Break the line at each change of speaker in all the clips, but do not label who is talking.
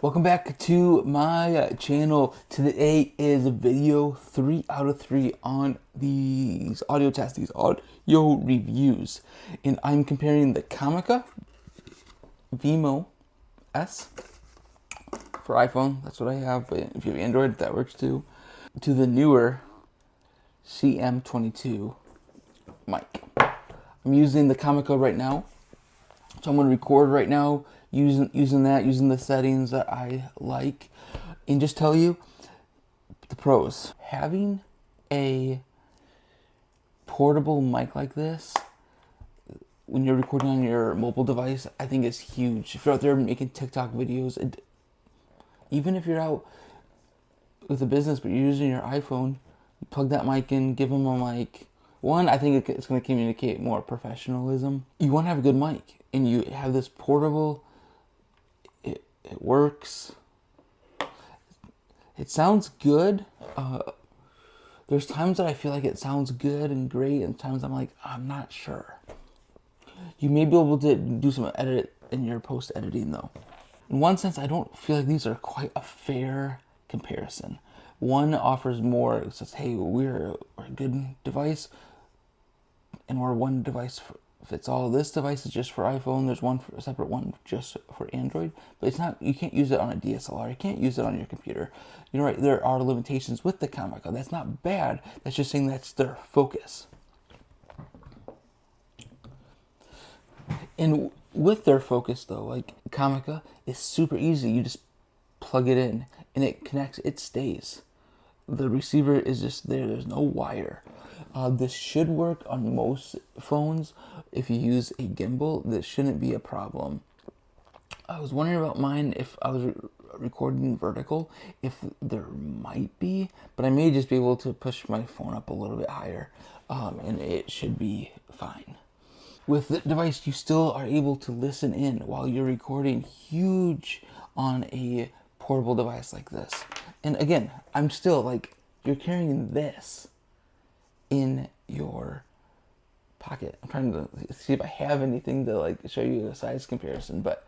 Welcome back to my channel. Today is video 3 out of 3 on these audio tests, these audio reviews. And I'm comparing the Comica Vimo S for iPhone. That's what I have. But if you have Android, that works too. To the Neewer CM22 mic. I'm using the Comica right now. So I'm going to record right now using the settings that I like, and just tell you the pros. Having a portable mic like this when you're recording on your mobile device, I think is huge. If you're out there making TikTok videos, even if you're out with a business but you're using your iPhone, you plug that mic in, give them a mic. One, I think it's going to communicate more professionalism. You want to have a good mic, and you have this portable. It works. It sounds good. There's times that I feel like it sounds good and great, and times I'm like, I'm not sure. You may be able to do some edit in your post editing though. In one sense, I don't feel like these are quite a fair comparison. One offers more. It says, hey, we're a good device, and we're one device fits all. This device is just for iPhone. There's a separate one just for Android, but it's not. You can't use it on a DSLR. You can't use it on your computer. You're right. There are limitations with the Comica. That's not bad. That's just saying that's their focus. And with their focus, though, like Comica is super easy. You just plug it in, and it connects. It stays. The receiver is just there. There's no wire. This should work on most phones. If you use a gimbal, this shouldn't be a problem. I was wondering about mine if I was recording vertical, if there might be, but I may just be able to push my phone up a little bit higher, and it should be fine. With the device, you still are able to listen in while you're recording. Huge on a portable device like this. And again, I'm still like, you're carrying this in your pocket. I'm trying to see if I have anything to like show you a size comparison, but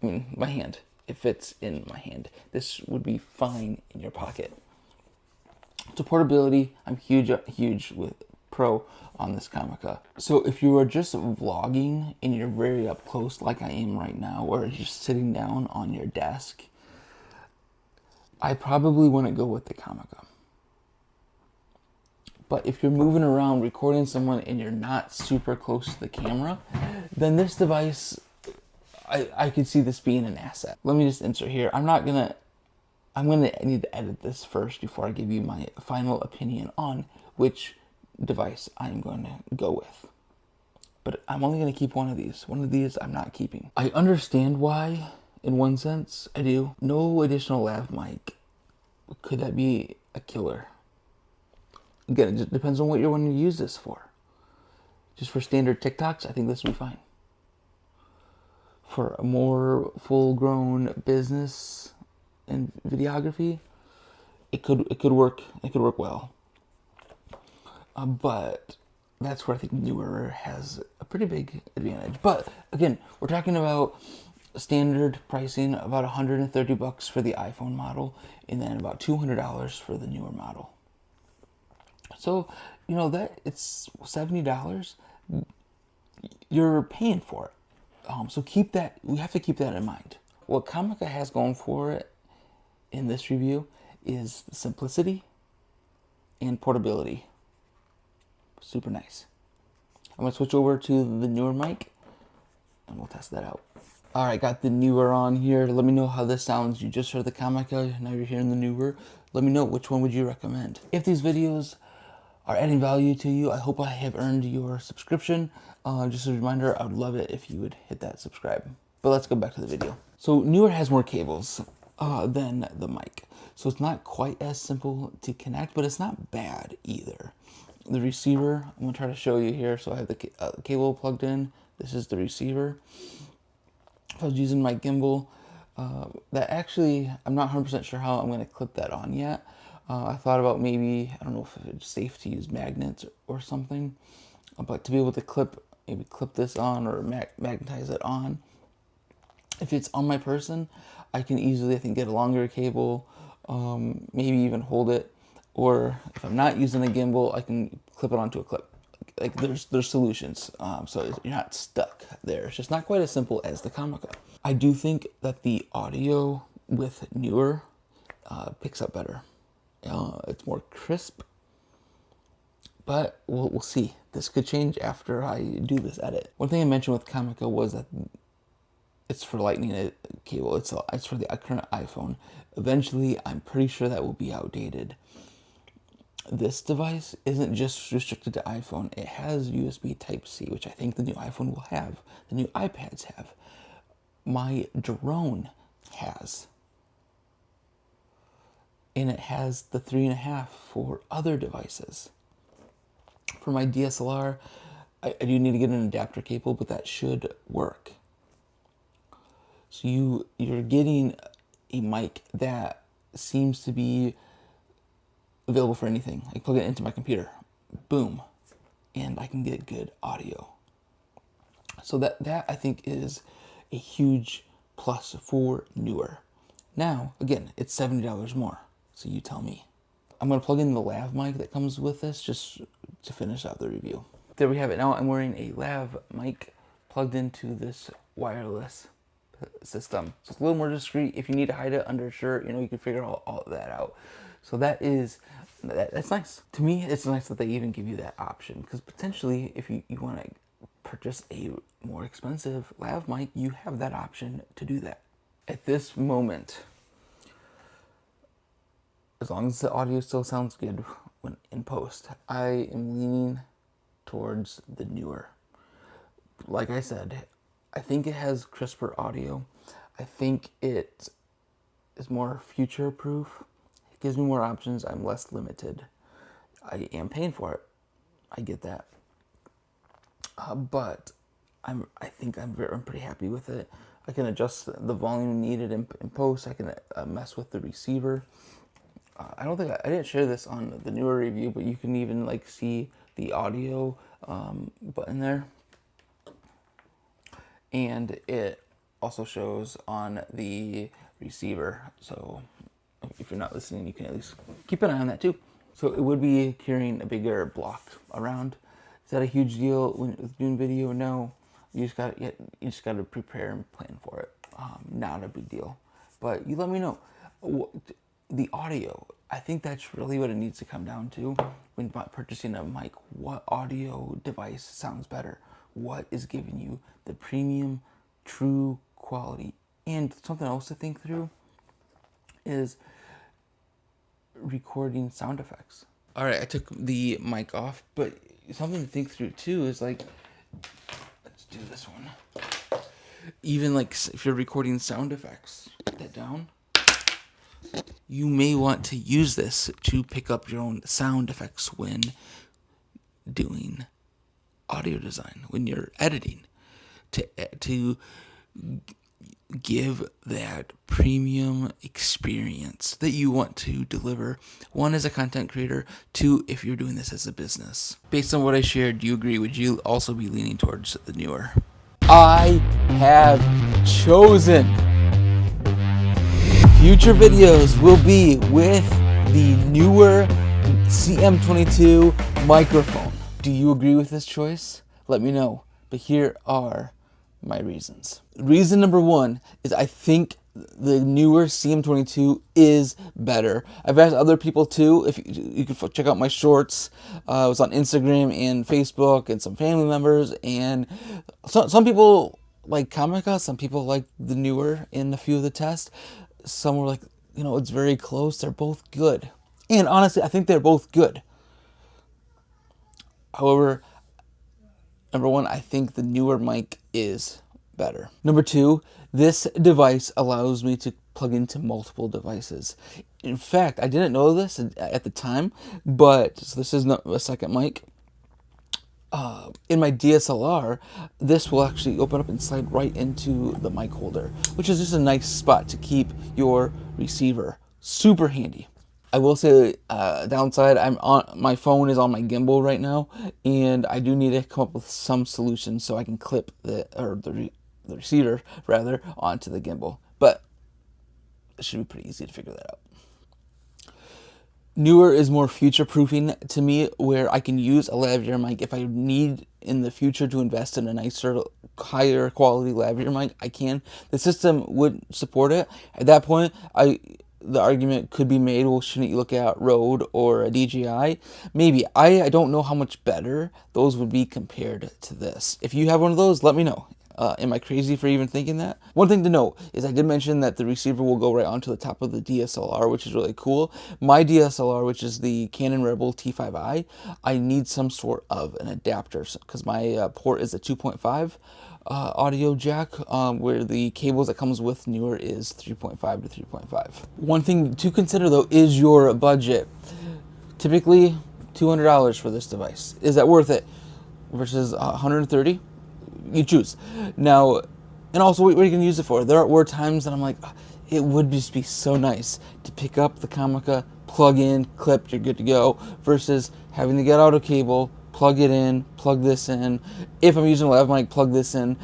I mean, my hand, it fits in my hand. This would be fine in your pocket. So portability, I'm huge with pro on this Comica. So if you are just vlogging and you're very up close like I am right now, or just sitting down on your desk, I probably wouldn't go with the Comica. But if you're moving around recording someone and you're not super close to the camera, then this device, I could see this being an asset. Let me just insert here. I'm gonna need to edit this first before I give you my final opinion on which device I'm going to go with. But I'm only going to keep one of these. One of these I'm not keeping. I understand why, in one sense, I do. No additional lav mic. Could that be a killer? Again, it just depends on what you're wanting to use this for. Just for standard TikToks, I think this would be fine. For a more full-grown business and videography, it could work. It could work well. But that's where I think Neewer has a pretty big advantage. But again, we're talking about standard pricing, about $130 for the iPhone model, and then about $200 for the Neewer model. So, you know, that it's $70. You're paying for it. So keep that. We have to keep that in mind. What Comica has going for it in this review is simplicity and portability. Super nice. I'm gonna switch over to the Neewer mic, and we'll test that out. All right, got the Neewer on here. Let me know how this sounds. You just heard the Comica, now you're hearing the Neewer. Let me know, which one would you recommend? If these videos are adding value to you, I hope I have earned your subscription. Just a reminder, I would love it if you would hit that subscribe. But let's go back to the video. So Neewer has more cables than the mic. So it's not quite as simple to connect, but it's not bad either. The receiver, I'm gonna try to show you here. So I have the cable plugged in. This is the receiver. If I was using my gimbal, that actually, I'm not 100% sure how I'm going to clip that on yet. I thought about maybe, I don't know if it's safe to use magnets or something, but to be able to maybe clip this on or magnetize it on. If it's on my person, I can easily, I think, get a longer cable, maybe even hold it, or if I'm not using a gimbal, I can clip it onto a clip. Like there's solutions, so you're not stuck there. It's just not quite as simple as the Comica. I do think that the audio with Neewer picks up better. It's more crisp, but we'll see. This could change after I do this edit. One thing I mentioned with Comica was that it's for lightning cable. It's for the current iPhone. Eventually, I'm pretty sure that will be outdated. This device isn't just restricted to iPhone. It has USB Type-C, which I think the new iPhone will have. The new iPads have. My drone has. And it has the 3.5 for other devices. For my DSLR, I do need to get an adapter cable, but that should work. So you're getting a mic that seems to be available for anything. I plug it into my computer, boom, and I can get good audio. So that I think is a huge plus for Neewer. Now, again, it's $70 more, so you tell me. I'm gonna plug in the lav mic that comes with this just to finish out the review. There we have it. Now I'm wearing a lav mic plugged into this wireless system. So it's a little more discreet. If you need to hide it under a shirt, you can figure all of that out. So that's nice. To me, it's nice that they even give you that option, because potentially if you want to purchase a more expensive lav mic, you have that option to do that. At this moment, as long as the audio still sounds good when in post, I am leaning towards the Neewer. Like I said, I think it has crisper audio. I think it is more future proof. It gives me more options. I'm less limited. I am paying for it. I get that. But I think I'm pretty happy with it. I can adjust the volume needed in post. I can mess with the receiver. I don't think I didn't share this on the Neewer review, but you can even see the audio button there. And it also shows on the receiver. So if you're not listening, you can at least keep an eye on that too. So it would be carrying a bigger block around. Is that a huge deal when doing video? No. You just got to prepare and plan for it. Not a big deal. But you let me know. The audio, I think that's really what it needs to come down to when purchasing a mic. What audio device sounds better? What is giving you the premium, true quality? And something else to think through is recording sound effects. All right, I took the mic off, but something to think through too is let's do this one. Even if you're recording sound effects, put that down. You may want to use this to pick up your own sound effects when doing audio design, when you're editing, to give that premium experience that you want to deliver. One, as a content creator. Two, if you're doing this as a business. Based on what I shared, do you agree? Would you also be leaning towards the Neewer? I have chosen. Future videos will be with the Neewer CM22 microphone. Do you agree with this choice? Let me know. But here are my reasons. Reason number one is I think the Neewer CM22 is better. I've asked other people too. If you can check out my shorts, it was on Instagram and Facebook, and some family members. And some people like Comica, some people like the Neewer in a few of the tests. Some were like, it's very close. They're both good. And honestly, I think they're both good. However, number one, I think the Neewer mic is better. Number two, this device allows me to plug into multiple devices. In fact, I didn't know this at the time, but this is not a second mic. In my DSLR, this will actually open up and slide right into the mic holder, which is just a nice spot to keep your receiver. Super handy. I will say, downside, my phone is on my gimbal right now, and I do need to come up with some solution so I can clip the receiver rather onto the gimbal. But it should be pretty easy to figure that out. Neewer is more future-proofing to me, where I can use a lavalier mic if I need in the future to invest in a nicer, higher quality lavalier mic. I can. The system would support it. At that point, the argument could be made, well, shouldn't you look at Rode or a DJI? Maybe. I don't know how much better those would be compared to this. If you have one of those, let me know. Am I crazy for even thinking that? One thing to note is I did mention that the receiver will go right onto the top of the DSLR, which is really cool. My DSLR, which is the Canon Rebel T5i, I need some sort of an adapter because my port is a 2.5 audio jack, where the cables that comes with Neewer is 3.5 to 3.5. One thing to consider though is your budget. Typically $200 for this device. Is that worth it? Versus $130? You choose. Now, and also what are you going to use it for? There were times that I'm like, it would just be so nice to pick up the Comica, plug in, clip, you're good to go, versus having to get out a cable, plug it in, plug this in. If I'm using a lav mic, plug this in.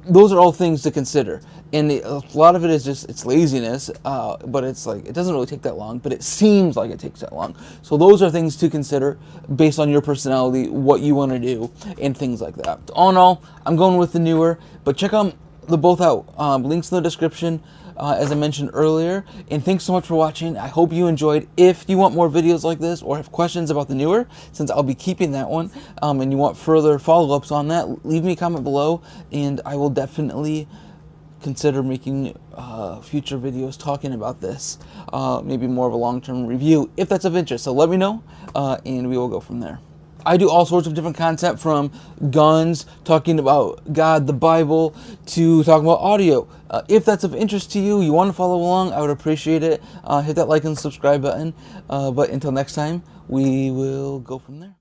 Those are all things to consider. And a lot of it is just, it's laziness, but it's like, it doesn't really take that long, but it seems like it takes that long. So those are things to consider based on your personality, what you want to do, and things like that. All in all, I'm going with the Neewer, but check them both out. Links in the description, as I mentioned earlier. And thanks so much for watching. I hope you enjoyed. If you want more videos like this or have questions about the Neewer, since I'll be keeping that one, and you want further follow-ups on that, leave me a comment below, and I will definitely consider making future videos talking about this, maybe more of a long-term review if that's of interest. So let me know, and we will go from there. I do all sorts of different content, from guns, talking about God, the Bible, to talking about audio. If that's of interest to you, you want to follow along, I would appreciate it. Hit that like and subscribe button. But until next time, we will go from there.